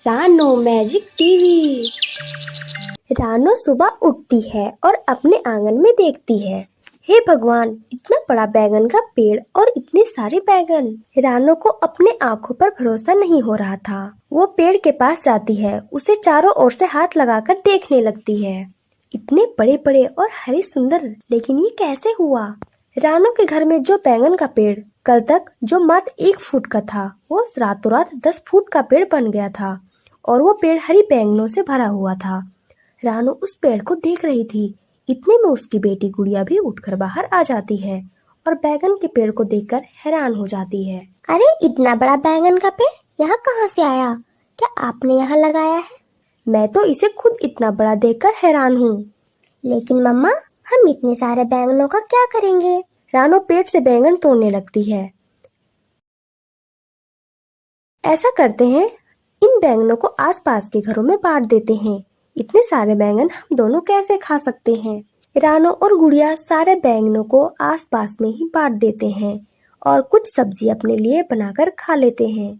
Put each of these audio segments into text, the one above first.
रानो magic TV. रानो सुबह उठती है और अपने आंगन में देखती है, हे भगवान, इतना बड़ा बैगन का पेड़ और इतने सारे बैगन। रानो को अपने आंखों पर भरोसा नहीं हो रहा था। वो पेड़ के पास जाती है, उसे चारों ओर से हाथ लगाकर देखने लगती है। इतने बड़े बड़े और हरे सुंदर, लेकिन ये कैसे हुआ? रानो के घर में जो बैगन का पेड़ कल तक जो मात्र 1 फुट का था, वो रातों रात 10 फुट का पेड़ बन गया था और वो पेड़ हरी बैंगनों से भरा हुआ था। रानो उस पेड़ को देख रही थी। इतने में उसकी बेटी गुड़िया भी उठकर बाहर आ जाती है और बैगन के पेड़ को देखकर हैरान हो जाती है। अरे, इतना बड़ा बैगन का पेड़ यहाँ कहाँ से आया? क्या आपने यहाँ लगाया है? मैं तो इसे खुद इतना बड़ा देखकर हैरान हूँ। लेकिन मम्मा, हम इतने सारे बैंगनों का क्या करेंगे? रानो पेड़ से बैंगन तोड़ने लगती है। ऐसा करते हैं, इन बैंगनों को आसपास के घरों में बांट देते हैं। इतने सारे बैंगन हम दोनों कैसे खा सकते हैं? रानो और गुड़िया सारे बैंगनों को आसपास में ही बांट देते हैं और कुछ सब्जी अपने लिए बनाकर खा लेते हैं।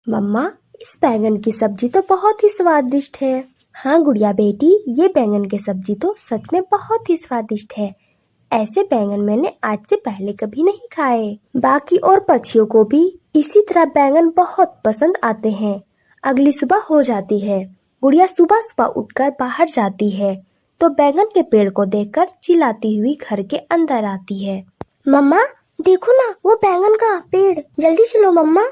मम्मा, इस बैंगन की सब्जी तो बहुत ही स्वादिष्ट है। हाँ गुड़िया बेटी, ये बैंगन की सब्जी तो सच में बहुत ही स्वादिष्ट है। ऐसे बैंगन मैंने आज से पहले कभी नहीं खाए। बाकी और पक्षियों को भी इसी तरह बैंगन बहुत पसंद आते हैं। अगली सुबह हो जाती है। गुड़िया सुबह सुबह उठकर बाहर जाती है तो बैगन के पेड़ को देखकर चिल्लाती हुई घर के अंदर आती है। मम्मा, देखो ना, वो बैंगन का पेड़। जल्दी चलो मम्मा।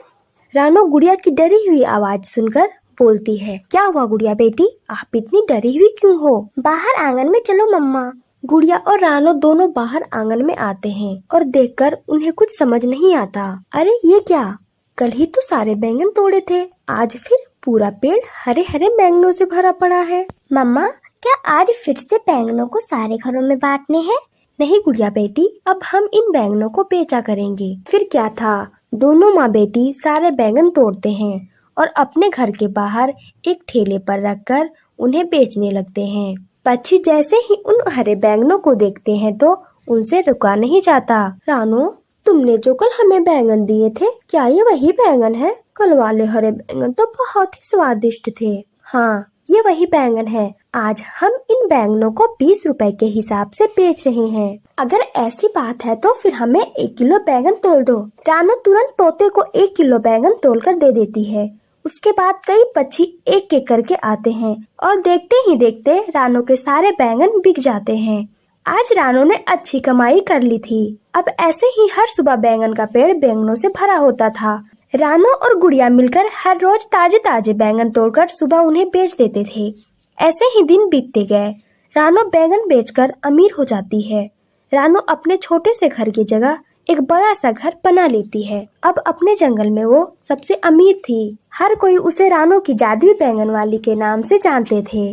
रानो गुड़िया की डरी हुई आवाज सुनकर बोलती है, क्या हुआ गुड़िया बेटी, आप इतनी डरी हुई क्यों हो? बाहर आंगन में चलो मम्मा। गुड़िया और रानो दोनों बाहर आंगन में आते हैं और देखकर उन्हें कुछ समझ नहीं आता। अरे ये क्या, कल ही तो सारे बैंगन तोड़े थे, आज फिर पूरा पेड़ हरे हरे बैंगनों से भरा पड़ा है। मम्मा, क्या आज फिर से बैंगनों को सारे घरों में बांटने हैं? नहीं गुड़िया बेटी, अब हम इन बैंगनों को बेचा करेंगे। फिर क्या था, दोनों माँ बेटी सारे बैंगन तोड़ते हैं और अपने घर के बाहर एक ठेले पर रखकर उन्हें बेचने लगते हैं। पक्षी जैसे ही उन हरे बैंगनों को देखते हैं तो उनसे रुका नहीं जाता। रानो, तुमने जो कल हमें बैंगन दिए थे, क्या ये वही बैंगन है? कल वाले हरे बैंगन तो बहुत ही स्वादिष्ट थे। हाँ, ये वही बैंगन है। आज हम इन बैंगनों को 20 रुपए के हिसाब से बेच रहे हैं। अगर ऐसी बात है तो फिर हमें 1 किलो बैंगन तोल दो। रानो तुरंत तोते को 1 किलो बैंगन तोलकर दे देती है। उसके बाद कई पक्षी एक एक करके आते हैं और देखते ही देखते रानो के सारे बैंगन बिक जाते हैं। आज रानो ने अच्छी कमाई कर ली थी। अब ऐसे ही हर सुबह बैंगन का पेड़ बैंगनों से भरा होता था। रानो और गुड़िया मिलकर हर रोज ताजे ताजे बैंगन तोड़कर सुबह उन्हें बेच देते थे। ऐसे ही दिन बीतते गए। रानो बैंगन बेचकर अमीर हो जाती है। रानो अपने छोटे से घर की जगह एक बड़ा सा घर बना लेती है। अब अपने जंगल में वो सबसे अमीर थी। हर कोई उसे रानो की जादुई बैंगन वाली के नाम से जानते थे।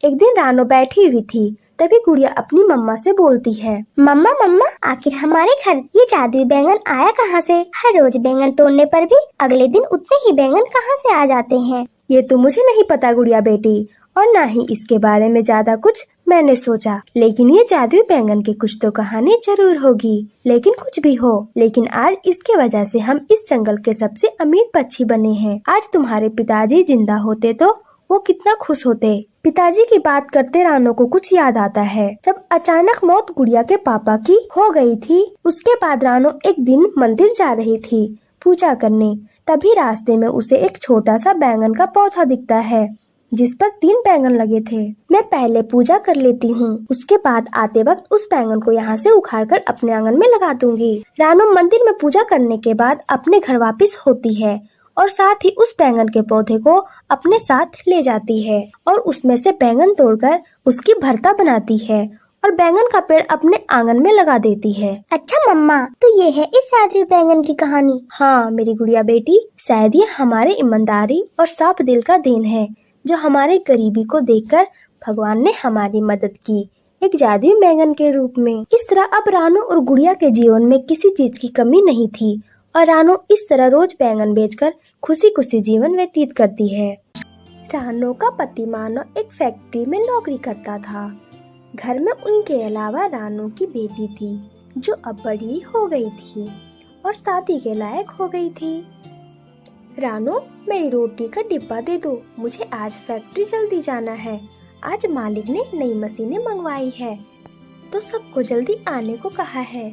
एक दिन रानो बैठी हुई थी, तभी गुड़िया अपनी मम्मा से बोलती है, मम्मा मम्मा, आखिर हमारे घर ये जादुई बैंगन आया कहाँ से? हर रोज बैंगन तोड़ने पर भी अगले दिन उतने ही बैंगन कहाँ से आ जाते हैं? ये तो मुझे नहीं पता गुड़िया बेटी, और ना ही इसके बारे में ज्यादा कुछ मैंने सोचा, लेकिन ये जादुई बैंगन की कुछ तो कहानी जरूर होगी। लेकिन कुछ भी हो, लेकिन आज इसके वजह से हम इस जंगल के सबसे अमीर पक्षी बने हैं। आज तुम्हारे पिताजी जिंदा होते तो वो कितना खुश होते। पिताजी की बात करते रानो को कुछ याद आता है। जब अचानक मौत गुड़िया के पापा की हो गई थी, उसके बाद रानो एक दिन मंदिर जा रही थी पूजा करने। तभी रास्ते में उसे एक छोटा सा बैंगन का पौधा दिखता है जिस पर 3 बैंगन लगे थे। मैं पहले पूजा कर लेती हूँ, उसके बाद आते वक्त उस बैंगन को यहाँ से उखाड़कर अपने आंगन में लगा दूंगी। रानो मंदिर में पूजा करने के बाद अपने घर वापस होती है और साथ ही उस बैंगन के पौधे को अपने साथ ले जाती है और उसमें से बैंगन तोड़कर उसकी भरता बनाती है और बैंगन का पेड़ अपने आंगन में लगा देती है। अच्छा मम्मा, तो ये है इस जादुई बैंगन की कहानी? हाँ मेरी गुड़िया बेटी, शायद ये हमारे ईमानदारी और साफ दिल का देन है जो हमारे गरीबी को देखकर भगवान ने हमारी मदद की, एक जादुई बैंगन के रूप में। इस तरह अब रानो और गुड़िया के जीवन में किसी चीज की कमी नहीं थी और रानो इस तरह रोज बैंगन बेचकर खुशी खुशी जीवन व्यतीत करती है। रानो का पति मानो एक फैक्ट्री में नौकरी करता था। घर में उनके अलावा रानो की बेटी थी जो अब बड़ी हो गई थी और शादी के लायक हो गई थी। रानो, मेरी रोटी का डिब्बा दे दो, मुझे आज फैक्ट्री जल्दी जाना है। आज मालिक ने नई मशीनें मंगवाई है तो सबको जल्दी आने को कहा है।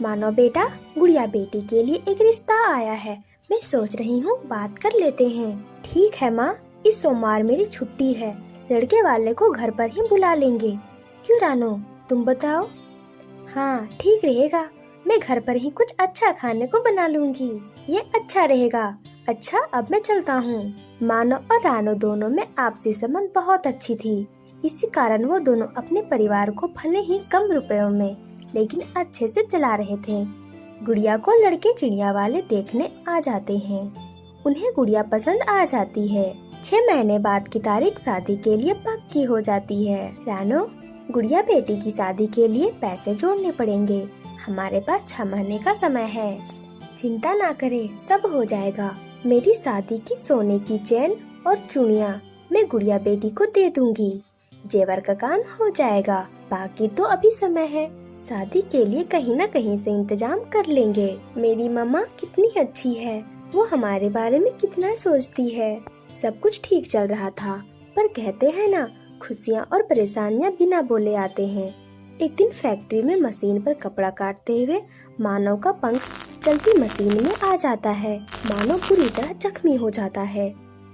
मानो बेटा, गुड़िया बेटी के लिए एक रिश्ता आया है, मैं सोच रही हूँ बात कर लेते हैं। ठीक है माँ, इस सोमवार मेरी छुट्टी है, लड़के वाले को घर पर ही बुला लेंगे। क्यों रानो, तुम बताओ? हाँ ठीक रहेगा, मैं घर पर ही कुछ अच्छा खाने को बना लूंगी, ये अच्छा रहेगा। अच्छा अब मैं चलता हूँ। मानो और रानो दोनों में आपसी संबंध बहुत अच्छी थी, इसी कारण वो दोनों अपने परिवार को भले ही कम रुपयों में लेकिन अच्छे से चला रहे थे। गुड़िया को लड़के चिड़िया वाले देखने आ जाते हैं, उन्हें गुड़िया पसंद आ जाती है। 6 महीने बाद की तारीख शादी के लिए पक्की हो जाती है। रानो, गुड़िया बेटी की शादी के लिए पैसे जोड़ने पड़ेंगे, हमारे पास 6 महीने का समय है। चिंता ना करे, सब हो जाएगा। मेरी शादी की सोने की चेन और चूड़ियाँ मैं गुड़िया बेटी को दे दूंगी, जेवर का काम हो जाएगा। बाकी तो अभी समय है, शादी के लिए कहीं न कहीं से इंतजाम कर लेंगे। मेरी मम्मा कितनी अच्छी है, वो हमारे बारे में कितना सोचती है। सब कुछ ठीक चल रहा था, पर कहते हैं ना, खुशियाँ और परेशानियाँ बिना बोले आते हैं। एक दिन फैक्ट्री में मशीन पर कपड़ा काटते हुए मानव का पंख चलती मशीन में आ जाता है। मानव पूरी तरह जख्मी हो जाता है।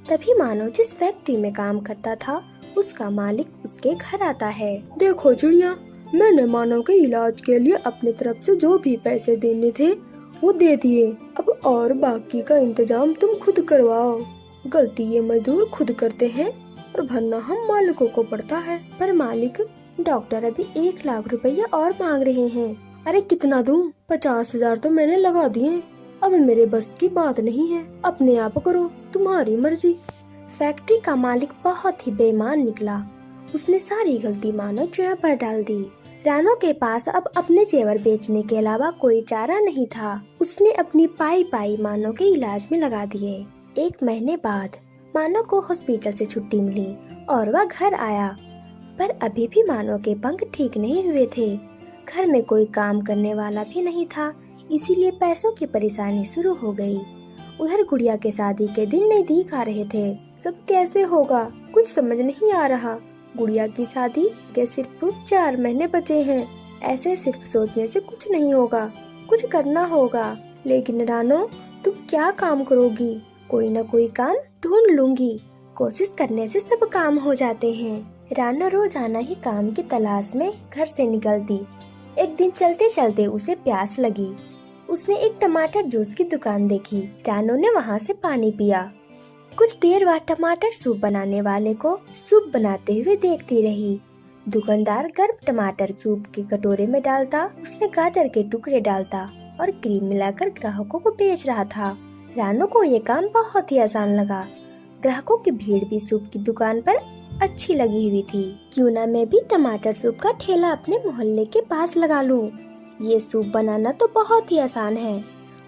तभी मानव जिस फैक्ट्री में काम करता था, उसका मालिक उसके घर आता है। देखो चिड़िया, मैंने मानव के इलाज के लिए अपनी तरफ से जो भी पैसे देने थे वो दे दिए, अब और बाकी का इंतजाम तुम खुद करवाओ। गलती ये मजदूर खुद करते हैं और भरना हम मालिकों को पड़ता है। पर मालिक, डॉक्टर अभी 1 लाख रुपया और मांग रहे हैं। अरे कितना दूं? 50,000 तो मैंने लगा दिए, अब मेरे बस की बात नहीं है, अपने आप करो, तुम्हारी मर्जी। फैक्ट्री का मालिक बहुत ही बेईमान निकला, उसने सारी गलती मानव चिड़िया पर डाल दी। रानो के पास अब अपने जेवर बेचने के अलावा कोई चारा नहीं था, उसने अपनी पाई पाई मानव के इलाज में लगा दिए। 1 महीने बाद मानव को हॉस्पिटल से छुट्टी मिली और वह घर आया, पर अभी भी मानव के पंख ठीक नहीं हुए थे। घर में कोई काम करने वाला भी नहीं था, इसीलिए पैसों की परेशानी शुरू हो गई। उधर गुड़िया के शादी के दिन नजदीक आ रहे थे, सब कैसे होगा कुछ समझ नहीं आ रहा। गुड़िया की शादी के सिर्फ 4 महीने बचे हैं, ऐसे सिर्फ सोचने से कुछ नहीं होगा, कुछ करना होगा। लेकिन रानो, तुम क्या काम करोगी? कोई न कोई काम ढूंढ लूंगी, कोशिश करने से सब काम हो जाते हैं। रानो रोजाना ही काम की तलाश में घर से निकलती। एक दिन चलते चलते उसे प्यास लगी, उसने एक टमाटर जूस की दुकान देखी। रानो ने वहाँ से पानी पिया। कुछ देर बाद टमाटर सूप बनाने वाले को सूप बनाते हुए देखती रही। दुकानदार गर्म टमाटर सूप के कटोरे में डालता, उसमें गाजर के टुकड़े डालता और क्रीम मिलाकर ग्राहकों को बेच रहा था। रानो को ये काम बहुत ही आसान लगा। ग्राहकों की भीड़ भी सूप की दुकान पर अच्छी लगी हुई थी। क्यों ना मैं भी टमाटर सूप का ठेला अपने मोहल्ले के पास लगा लूं। ये सूप बनाना तो बहुत ही आसान है।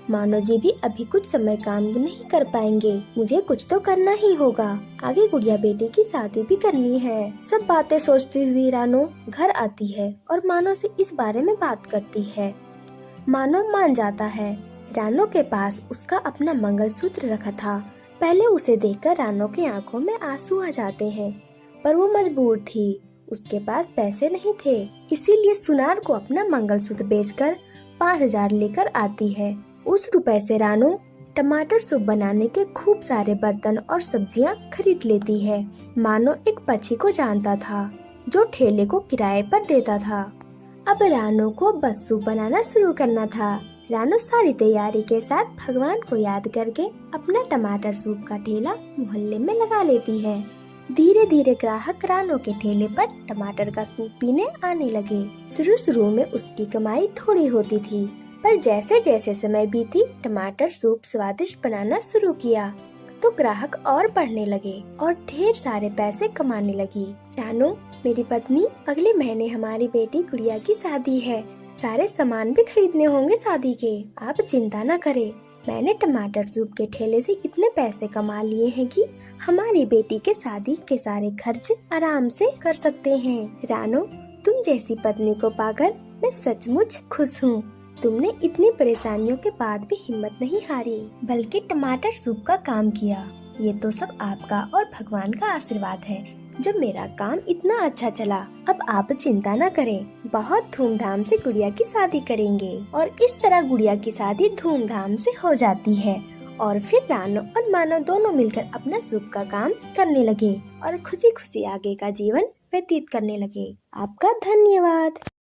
मानो जी भी अभी कुछ समय काम नहीं कर पाएंगे, मुझे कुछ तो करना ही होगा। आगे गुड़िया बेटी की शादी भी करनी है। सब बातें सोचती हुई रानो घर आती है और मानो से इस बारे में बात करती है। मानो मान जाता है। रानो के पास उसका अपना मंगलसूत्र रखा था। पहले उसे देखकर रानो की आंखों में आंसू आ जाते हैं, पर वो मजबूर थी, उसके पास पैसे नहीं थे, इसीलिए सुनार को अपना मंगलसूत्र बेचकर 5,000 लेकर आती है। उस रुपए से रानो टमाटर सूप बनाने के खूब सारे बर्तन और सब्जियां खरीद लेती है। मानो एक पक्षी को जानता था जो ठेले को किराए पर देता था। अब रानो को बस सूप बनाना शुरू करना था। रानो सारी तैयारी के साथ भगवान को याद करके अपना टमाटर सूप का ठेला मोहल्ले में लगा लेती है। धीरे धीरे ग्राहक रानो के ठेले पर टमाटर का सूप पीने आने लगे। शुरू में उसकी कमाई थोड़ी होती थी, पर जैसे जैसे समय बीती टमाटर सूप स्वादिष्ट बनाना शुरू किया तो ग्राहक और बढ़ने लगे और ढेर सारे पैसे कमाने लगी। रानो, मेरी पत्नी, अगले महीने हमारी बेटी गुड़िया की शादी है, सारे सामान भी खरीदने होंगे शादी के। आप चिंता न करें, मैंने टमाटर सूप के ठेले से इतने पैसे कमा लिए हैं कि हमारी बेटी के शादी के सारे खर्च आराम से कर सकते हैं। रानो, तुम जैसी पत्नी को पाकर मैं सचमुच खुश हूँ। तुमने इतनी परेशानियों के बाद भी हिम्मत नहीं हारी, बल्कि टमाटर सूप का काम किया। ये तो सब आपका और भगवान का आशीर्वाद है जब मेरा काम इतना अच्छा चला। अब आप चिंता न करें, बहुत धूमधाम से गुड़िया की शादी करेंगे। और इस तरह गुड़िया की शादी धूमधाम से हो जाती है और फिर रानो और मानव दोनों मिलकर अपना सूप का काम करने लगे और खुशी खुशी आगे का जीवन व्यतीत करने लगे। आपका धन्यवाद।